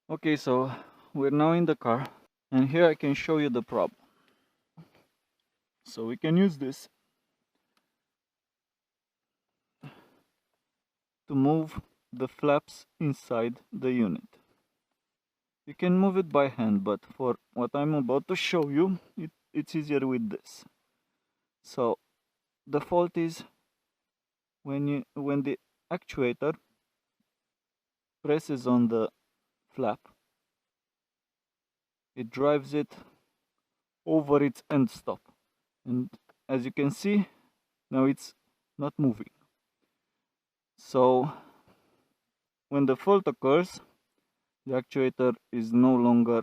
Okay, so we're now in the car, and here I can show you the problem. So we can use this to move the flaps inside the unit. You can move it by hand, but for what I'm about to show you, it's easier with this. So the fault is when the actuator presses on the flap, it drives it over its end stop, and as you can see, now it's not moving. So when the fault occurs, the actuator is no longer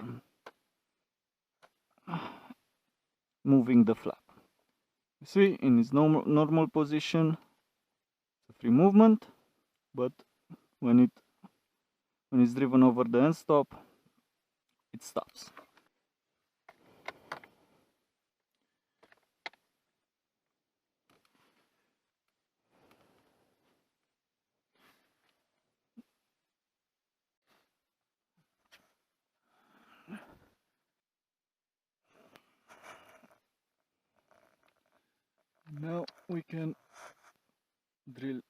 moving the flap. You see, in its normal position, it's a free movement, but when it's driven over the end stop, it stops. Now we can drill.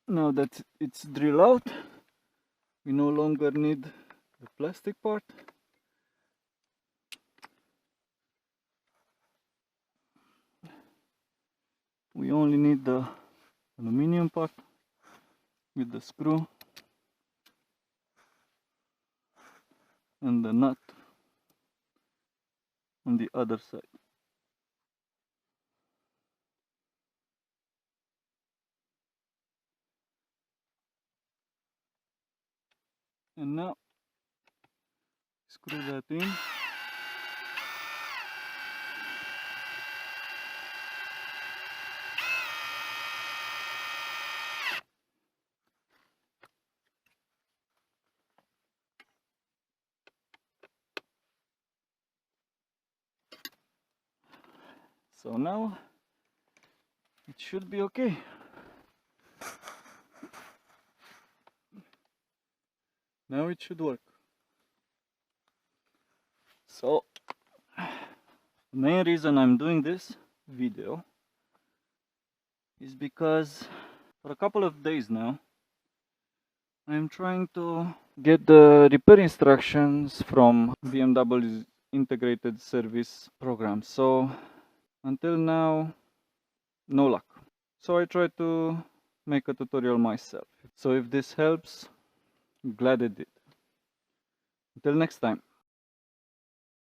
Now that it's drilled out, we no longer need the plastic part. We only need the aluminum part with the screw and the nut on the other side. And now screw that in. So now it should be okay. Now it should work. So the main reason I'm doing this video is because for a couple of days now I'm trying to get the repair instructions from BMW's integrated service program. So until now, no luck. So I tried to make a tutorial myself. So if this helps, glad it did. Until next time.